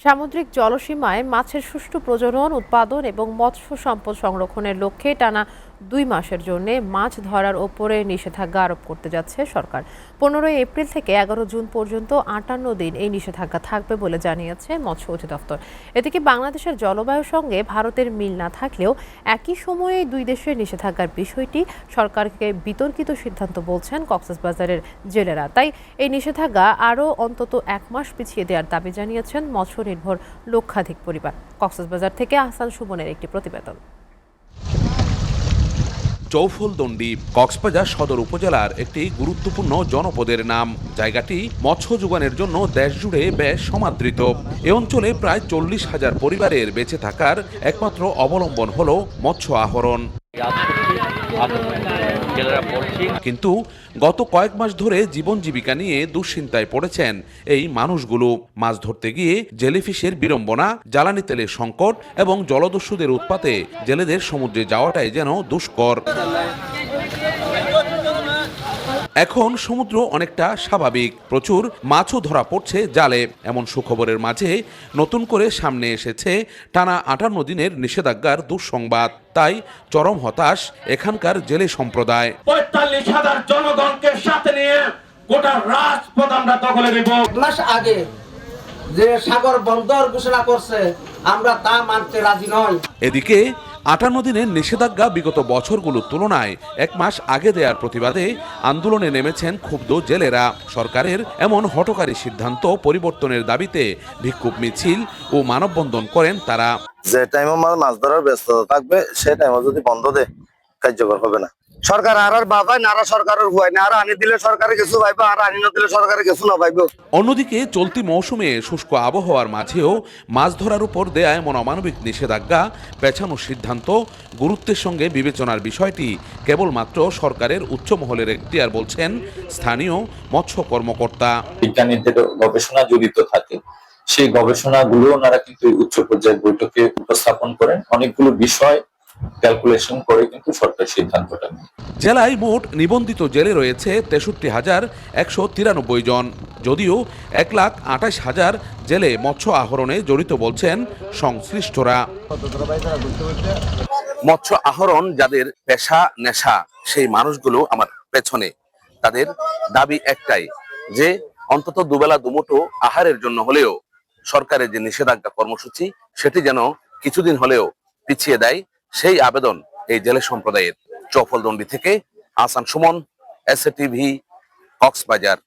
সামুদ্রিক জলসীমায় মাছের সুষ্ঠু প্রজনন, উৎপাদন এবং মৎস্য সম্পদ সংরক্ষণের লক্ষ্যে টানা 2 মাসের জন্য মাছ ধরার ওপরে নিষেধাজ্ঞা আরোপ করতে যাচ্ছে সরকার। 15 এপ্রিল থেকে 11 জুন পর্যন্ত 58 দিন এই নিষেধাজ্ঞা থাকবে বলে জানিয়েছে মৎস্য অধিদপ্তর। এদিকে বাংলাদেশের জলবায়ুর সঙ্গে ভারতের মিল না থাকলেও একই সময়ে দুই দেশের নিষেধাজ্ঞার বিষয়টি সরকারকে বিতর্কিত সিদ্ধান্ত বলছেন কক্সবাজারের জেলেরা। তাই এই নিষেধাজ্ঞা আরও অন্তত 1 মাস পিছিয়ে দেওয়ার দাবি জানিয়েছেন মৎস্য নির্ভর লক্ষাধিক পরিবার। কক্সবাজার থেকে আহসান সুমনের একটি প্রতিবেদন। চৌফুলদণ্ডী কক্সবাজার সদর উপজেলার একটি গুরুত্বপূর্ণ জনপদের নাম। জায়গাটি মৎস্য যোগানের জন্য দেশ জুড়ে বেশ সমাদৃত। এ অঞ্চলে প্রায় 40,000 পরিবারের বেঁচে থাকার একমাত্র অবলম্বন হল মৎস্য আহরণ। কিন্তু গত কয়েক মাস ধরে জীবন জীবিকা নিয়ে দুশ্চিন্তায় পড়েছেন এই মানুষগুলো। মাছ ধরতে গিয়ে জেলিফিশের বিড়ম্বনা, জ্বালানি তেলের সংকট এবং জলদস্যুদের উৎপাতে জেলেদের সমুদ্রে যাওয়াটাই যেন দুষ্কর। এখন সমুদ্র অনেকটা স্বাভাবিক, প্রচুর মাছও ধরা পড়ছে জালে। এমন সুখবরের মাঝে নতুন করে সামনে এসেছে টানা 58 দিনের নিষেধাজ্ঞার দুঃসংবাদ। তাই চরম হতাশ এখানকার জেলে সম্প্রদায়। 45,000 জনগণকে সাথে নিয়ে গোটা রাজপথ আমরা দখলে নেব। মাস আগে যে সাগর বন্দর ঘোষণা করছে, আমরা তা মানতে রাজি নই। এদিকে 58 দিনের নিষেধাজ্ঞা বিগত বছরগুলোর তুলনায় 1 মাস আগে দেওয়ার প্রতিবাদে আন্দোলনে নেমেছেন ক্ষুব্ধ জেলেরা। সরকারের এমন হঠকারী সিদ্ধান্ত পরিবর্তনের দাবিতে বিক্ষোভ মিছিল ও মানববন্ধন করেন তারা। যে টাইমে মাছ ধরার ব্যস্ততা থাকবে সে টাইমে যদি বন্ধ দেয় কার্যকর হবে না। সরকার আর বাবাই নারা সরকারের হুয়াই না, আর আনি দিলে সরকারে কিছু পাইবে, আর আনি না দিলে সরকারে কিছু না পাইবে। অন্যদিকে চলতি মৌসুমে শুষ্ক আবহাওয়ার মাঝেও মাছ ধরার উপর দেয়া এমন অমানবিক নিষেধাজ্ঞা পেছানোর সিদ্ধান্ত গুরুত্বের সঙ্গে বিবেচনার বিষয়টি কেবলমাত্র সরকারের উচ্চ মহলের এখতিয়ার বলছেন স্থানীয় মৎস্য কর্মকর্তা। বিজ্ঞানীদের গবেষণা জড়িত থাকে, সেই গবেষণাগুলো ওনারা কিন্তু উচ্চ পর্যায়ের বৈঠকে উপস্থাপন করেন। অনেকগুলো বিষয় ক্যালকুলেশন করে কিন্তু সরকার সিদ্ধান্তটা নেয়। জেলায় মোট নিবন্ধিত জেলে রয়েছে 63,193 জন। যদিও 1,28,000 জেলে মৎস্য আহরণে জড়িত বলছেন সংশ্লিষ্টরা। মৎস্য আহরণ যাদের পেশা নেশা, সেই মানুষগুলো আমার পেছনে। তাদের দাবি একটাই, যে অন্তত দুবেলা দুমুঠো আহারের জন্য হলেও সরকারের যে নিষেধাজ্ঞা কর্মসূচি সেটি যেন কিছুদিন হলেও পিছিয়ে দেয়, সেই আবেদন এই জেলে সম্প্রদায়ের। চৌফুলদণ্ডী থেকে আহসান সুমন, এসএ টিভি, কক্সবাজার।